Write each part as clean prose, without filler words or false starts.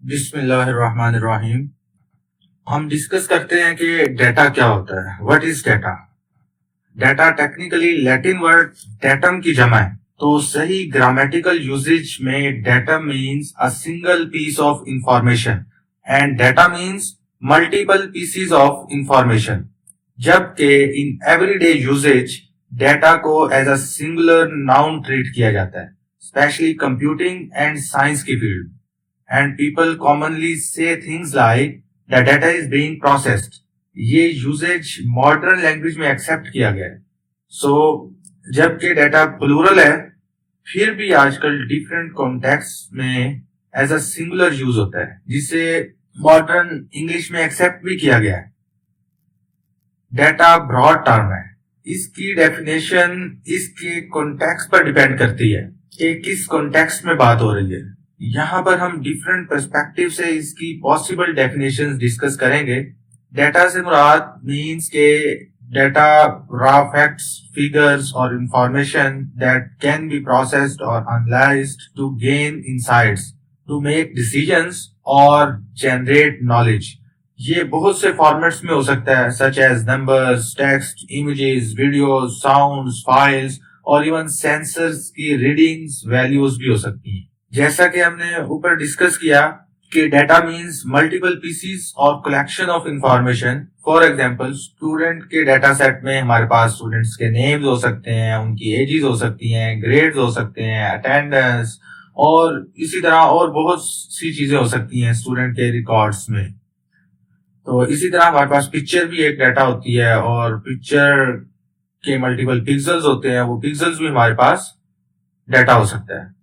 बिस्मिल्लाहिर्रहमानिर्रहीम। हम डिस्कस करते हैं कि डेटा क्या होता है। What is data? Data technically Latin word datum की जमा है। तो सही ग्रामेटिकल यूजेज में data means a single piece of information and data means multiple pieces of information. जबकि इन एवरीडे यूजेज डेटा को as a singular noun treat किया जाता है, स्पेशली कंप्यूटिंग एंड साइंस की field. And people commonly say things like the data is being processed. ये usage modern language में accept किया गया है। जबकि डेटा प्लूरल है, फिर भी आजकल डिफरेंट कॉन्टेक्स्ट में एज अ सिंगुलर यूज होता है, जिसे मॉडर्न इंग्लिश में एक्सेप्ट भी किया गया है। डेटा ब्रॉड टर्म है। इसकी डेफिनेशन इसके कॉन्टेक्स्ट पर डिपेंड करती है कि किस कॉन्टेक्स्ट में बात हो रही है। यहाँ पर हम डिफरेंट पर्सपेक्टिव से इसकी पॉसिबल डेफिनेशंस डिस्कस करेंगे। डेटा से मुराद मीन्स के डेटा रॉ फैक्ट्स, फिगर्स और information that can be processed और analysed to gain insights, to make decisions और जनरेट नॉलेज। ये बहुत से फॉर्मेट्स में हो सकता है, such as numbers, text, images, videos, sounds, files और इवन सेंसर्स की रीडिंग्स, वैल्यूज भी हो सकती हैं। जैसा कि हमने ऊपर डिस्कस किया कि डेटा मीन्स मल्टीपल पीसीज और collection of information. For example, student के डाटा सेट में हमारे पास स्टूडेंट्स के नेम्स हो सकते हैं, उनकी एजेस हो सकती हैं, ग्रेड्स हो सकते हैं, अटेंडेंस और इसी तरह और बहुत सी चीजें हो सकती हैं स्टूडेंट के रिकॉर्ड्स में। तो इसी तरह हमारे पास पिक्चर भी एक डाटा होती है और पिक्चर के मल्टीपल पिक्सल्स होते हैं, वो पिक्सल्स भी हमारे पास डाटा हो सकता है।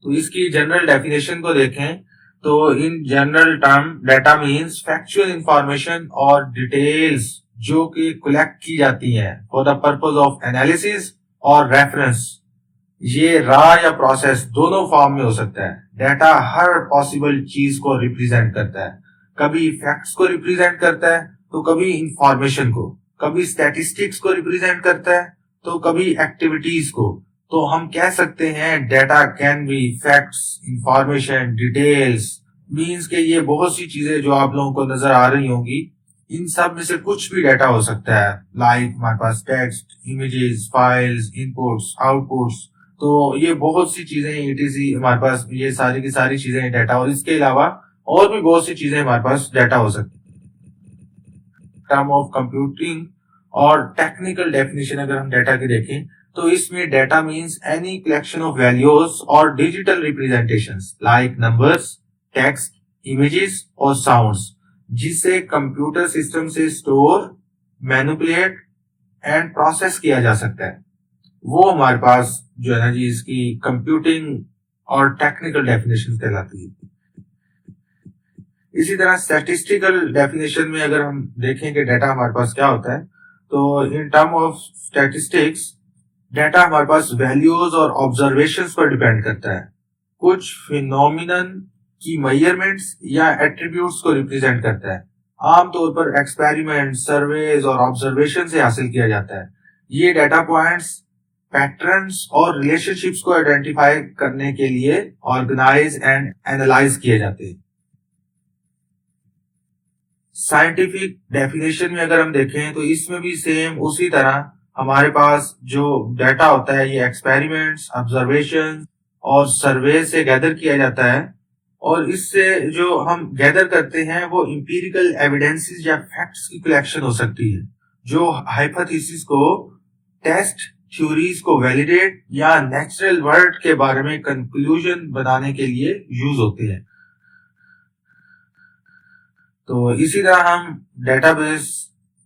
तो इसकी जनरल डेफिनेशन को देखें तो in general term data means factual information और डिटेल्स जो कि कलेक्ट की जाती हैं for the purpose of analysis और रेफरेंस। ये रॉ या प्रोसेस दोनों फॉर्म में हो सकता है। डेटा हर पॉसिबल चीज को रिप्रेजेंट करता है, कभी फैक्ट्स को रिप्रेजेंट करता है तो कभी इंफॉर्मेशन को, कभी स्टैटिस्टिक्स को रिप्रेजेंट करता है तो कभी एक्टिविटीज को। तो हम कह सकते हैं data can be facts, information, details. Means के ये बहुत सी चीजें जो आप लोगों को नजर आ रही होंगी, इन सब में से कुछ भी डेटा हो सकता है। लाइक हमारे पास text, images, files, inputs, outputs. तो ये बहुत सी चीजें ईटीसी हमारे पास, ये सारी की सारी चीजें डेटा। और इसके अलावा और भी बहुत सी चीजें हमारे पास डेटा हो सकती है। टर्म ऑफ कंप्यूटिंग और टेक्निकल डेफिनेशन अगर हम डेटा की देखें तो इसमें data means any collection of values और digital representations like numbers, text, images और साउंड्स, जिसे कंप्यूटर सिस्टम से स्टोर, मैनिपुलेट एंड प्रोसेस किया जा सकता है। वो हमारे पास जो है ना जी, इसकी कंप्यूटिंग और टेक्निकल डेफिनेशन कहलाती है। इसी तरह स्टैटिस्टिकल डेफिनेशन में अगर हम देखें कि डेटा हमारे पास क्या होता है, तो in term of statistics data हमारे पास वैल्यूज और ऑब्जर्वेशंस पर डिपेंड करता है। कुछ फिनोमिनन की मेजरमेंट्स या एट्रीब्यूट्स को रिप्रेजेंट करता है। आमतौर पर एक्सपेरिमेंट, सर्वेज और ऑब्जर्वेशन से हासिल किया जाता है। ये डेटा पॉइंट्स, पैटर्न्स और रिलेशनशिप्स को आइडेंटिफाई करने के लिए ऑर्गेनाइज एंड एनालाइज किए जाते हैं। साइंटिफिक डेफिनेशन में अगर हम देखें तो इसमें भी सेम उसी तरह हमारे पास जो डेटा होता है ये एक्सपेरिमेंट्स, ऑब्जर्वेशन और सर्वे से गैदर किया जाता है। और इससे जो हम गैदर करते हैं वो इंपीरिकल एविडेंसेस या फैक्ट्स की कलेक्शन हो सकती है, जो हाइपोथेसिस को टेस्ट, थ्योरीज को वैलिडेट या नेचुरल वर्ल्ड के बारे में कंक्लूजन बनाने के लिए यूज होते हैं। तो इसी तरह हम डेटाबेस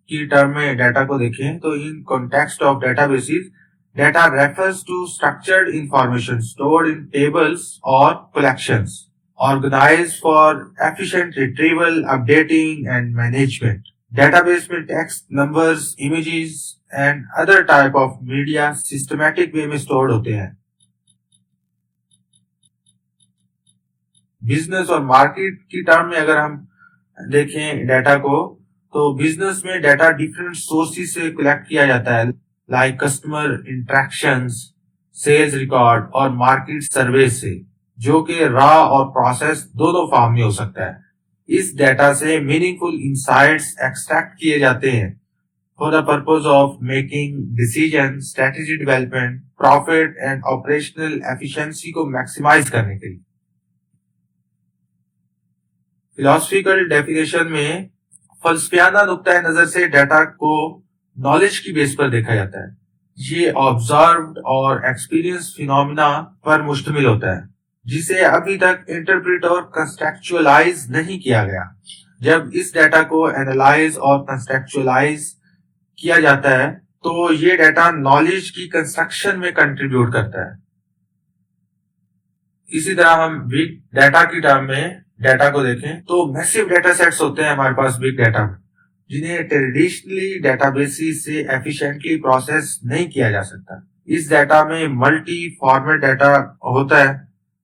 की टर्म में डेटा को देखें तो in context of databases data refers to structured information stored in tables और collections organised for efficient retrieval, updating and management. Database में text, numbers, images and other type of media systematic way में stored होते हैं। Business और market की term में अगर हम देखें डेटा को, तो बिजनेस में डेटा डिफरेंट सोर्सेज से कलेक्ट किया जाता है, like customer interactions, sales record और मार्केट सर्वे से। जो कि रॉ और प्रोसेस दोनों फॉर्म में हो सकता है। इस डेटा से मीनिंगफुल इंसाइट्स एक्सट्रैक्ट किए जाते हैं for the purpose of making decision, strategy development, profit and operational efficiency को मैक्सिमाइज करने के लिए। फिलोसफिकल डेफिनेशन में फलसफियाना नुक्ता नजर से डेटा को नॉलेज की बेस पर देखा जाता है। ये ऑब्जर्व्ड और एक्सपीरियंस फिनोमिना पर मुश्तमिल होता है, जिसे अभी तक इंटरप्रेट और कंस्ट्रक्चुअलाइज नहीं किया गया। जब इस डेटा को एनालाइज और कंस्ट्रक्चुअलाइज किया जाता है तो ये डेटा नॉलेज की कंस्ट्रक्शन में कंट्रीब्यूट करता है। इसी तरह हम बिग डेटा की टर्म में डेटा को देखें तो मैसिव डेटा सेट्स होते हैं हमारे पास बिग डेटा में, जिन्हें ट्रेडिशनली डेटाबेसिस से एफिशिएंटली प्रोसेस नहीं किया जा सकता। इस डेटा में मल्टी फॉर्मेट डेटा होता है,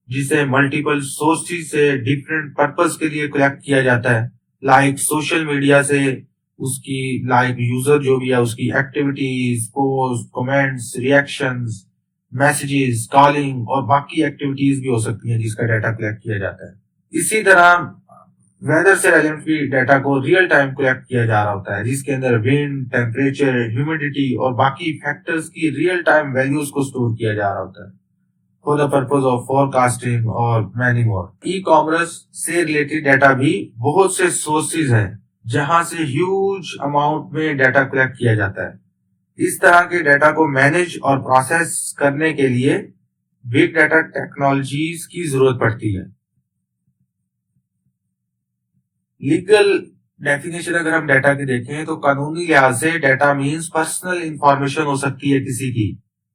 जिसे मल्टीपल सोर्सेज से डिफरेंट पर्पस के लिए कलेक्ट किया जाता है। लाइक सोशल मीडिया से उसकी यूजर जो भी है उसकी activities, post, comments, reactions, messages, calling और बाकी एक्टिविटीज भी हो सकती हैं जिसका डाटा कलेक्ट किया जाता है। इसी तरह वेदर से रेलेवेंट भी डाटा को रियल टाइम कलेक्ट किया जा रहा होता है, जिसके अंदर विंड, टेम्परेचर, ह्यूमिडिटी और बाकी फैक्टर्स की रियल टाइम वैल्यूज को स्टोर किया जा रहा होता है for the purpose of forecasting और मैनी मोर। ई कॉमर्स से रिलेटेड डाटा भी बहुत से सोर्सेज हैं जहां से ह्यूज अमाउंट में डाटा कलेक्ट किया जाता है। इस तरह के डाटा को मैनेज और प्रोसेस करने के लिए बिग डाटा टेक्नोलॉजीज की जरूरत पड़ती है। लीगल डेफिनेशन अगर हम डाटा की देखें तो कानूनी लिहाज से डाटा मीन्स पर्सनल इंफॉर्मेशन हो सकती है किसी की,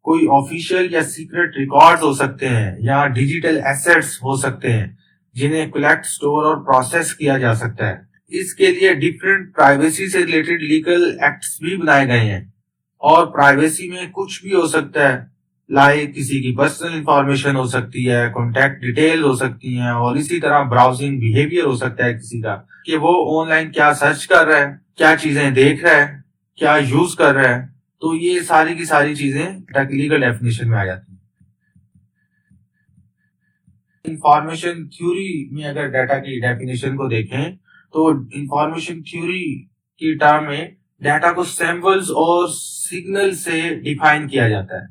कोई ऑफिशियल या सीक्रेट रिकॉर्ड्स हो सकते हैं या डिजिटल एसेट्स हो सकते हैं जिन्हें कलेक्ट, स्टोर और प्रोसेस किया जा सकता है। इसके लिए डिफरेंट प्राइवेसी से रिलेटेड लीगल एक्ट्स भी बनाए गए हैं और प्राइवेसी में कुछ भी हो सकता है, लाइक किसी की पर्सनल इंफॉर्मेशन हो सकती है, कॉन्टैक्ट डिटेल हो सकती हैं और इसी तरह ब्राउजिंग बिहेवियर हो सकता है किसी का कि वो ऑनलाइन क्या सर्च कर रहा है, क्या चीजें देख रहा है, क्या यूज कर रहा है। तो ये सारी की सारी चीजें लीगल डेफिनेशन में आ जाती हैं। इंफॉर्मेशन थ्योरी में अगर डाटा की डेफिनेशन को देखें तो इंफॉर्मेशन थ्योरी की टर्म में डाटा को सिंबल्स और सिग्नल से डिफाइन किया जाता है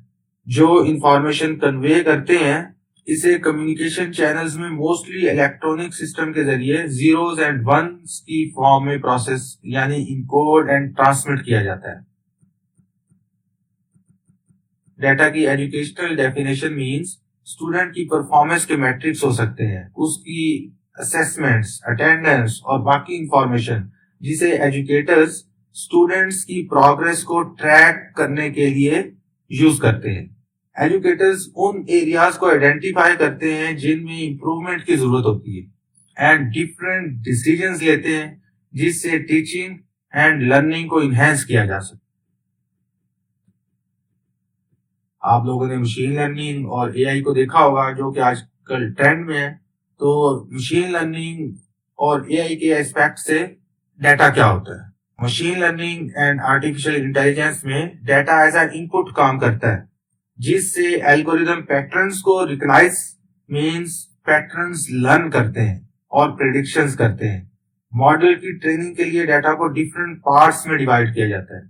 जो इंफॉर्मेशन कन्वे करते हैं। इसे कम्युनिकेशन चैनल्स में मोस्टली इलेक्ट्रॉनिक सिस्टम के जरिए जीरोस एंड वंस की फॉर्म में प्रोसेस यानी इनकोड एंड ट्रांसमिट किया जाता है। डाटा की एजुकेशनल डेफिनेशन मींस स्टूडेंट की परफॉर्मेंस के मैट्रिक्स हो सकते हैं, उसकी असेसमेंट्स, अटेंडेंस और बाकी इंफॉर्मेशन जिसे एजुकेटर्स स्टूडेंट्स की प्रोग्रेस को ट्रैक करने के लिए यूज करते हैं। एजुकेटर्स उन एरियाज को आइडेंटिफाई करते हैं जिनमें इंप्रूवमेंट की जरूरत होती है एंड डिफरेंट डिसीजंस लेते हैं जिससे टीचिंग एंड लर्निंग को इनहेंस किया जा सके। आप लोगों ने मशीन लर्निंग और एआई को देखा होगा जो कि आजकल ट्रेंड में है। तो मशीन लर्निंग और एआई के एस्पेक्ट से डाटा क्या होता है? Machine learning and artificial intelligence में डाटा एज एन इनपुट काम करता है जिससे एल्गोरिदम पैटर्न्स को रिकॉग्नाइज मींस पैटर्न्स लर्न करते हैं और प्रेडिक्शंस करते हैं। मॉडल की ट्रेनिंग के लिए डाटा को डिफरेंट पार्ट्स में डिवाइड किया जाता है।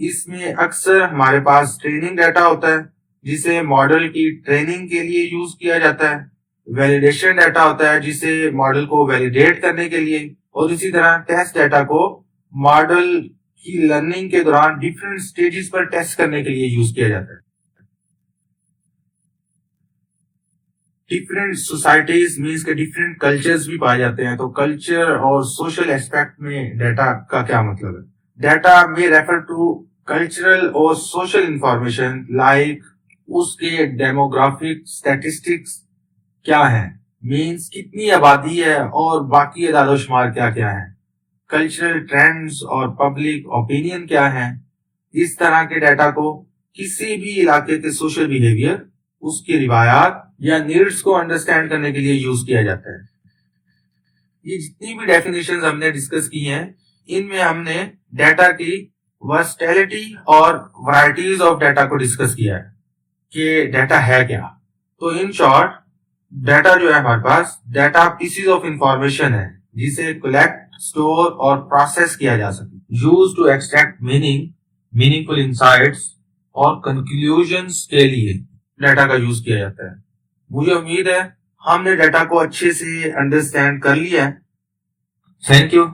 इसमें अक्सर हमारे पास ट्रेनिंग डाटा होता है जिसे मॉडल की ट्रेनिंग के लिए यूज किया जाता है। वैलिडेशन डाटा होता है जिसे मॉडल को वैलिडेट करने के लिए, और इसी तरह टेस्ट डाटा को मॉडल की लर्निंग के दौरान डिफरेंट स्टेजेस पर टेस्ट करने के लिए यूज किया जाता है। डिफरेंट सोसाइटीज मीन्स के डिफरेंट कल्चर्स भी पाए जाते हैं। तो कल्चर और सोशल एस्पेक्ट में डाटा का क्या मतलब है? डाटा में रेफर टू कल्चरल और सोशल इंफॉर्मेशन लाइक उसके डेमोग्राफिक स्टैटिस्टिक्स क्या है, मीन्स कितनी आबादी है और बाकी अदादोशुमार क्या क्या है, कल्चरल ट्रेंड्स और पब्लिक ओपिनियन क्या है। इस तरह के डाटा को किसी भी इलाके के सोशल बिहेवियर, उसकी रिवायात या नीड्स को अंडरस्टैंड करने के लिए यूज किया जाता है। ये जितनी भी डेफिनेशंस हमने डिस्कस की हैं, इनमें हमने डाटा की वर्सटैलिटी और वैरायटीज ऑफ डाटा को डिस्कस किया है कि डाटा है क्या। तो इन शॉर्ट डाटा जो है हमारे पास, डाटा पीसीज ऑफ इंफॉर्मेशन है जिसे कलेक्ट, स्टोर और प्रोसेस किया जा सके, use to extract meaningful insights और कंक्लूजन्स के लिए डाटा का यूज किया जाता है। मुझे उम्मीद है हमने डाटा को अच्छे से अंडरस्टैंड कर लिया है। Thank you.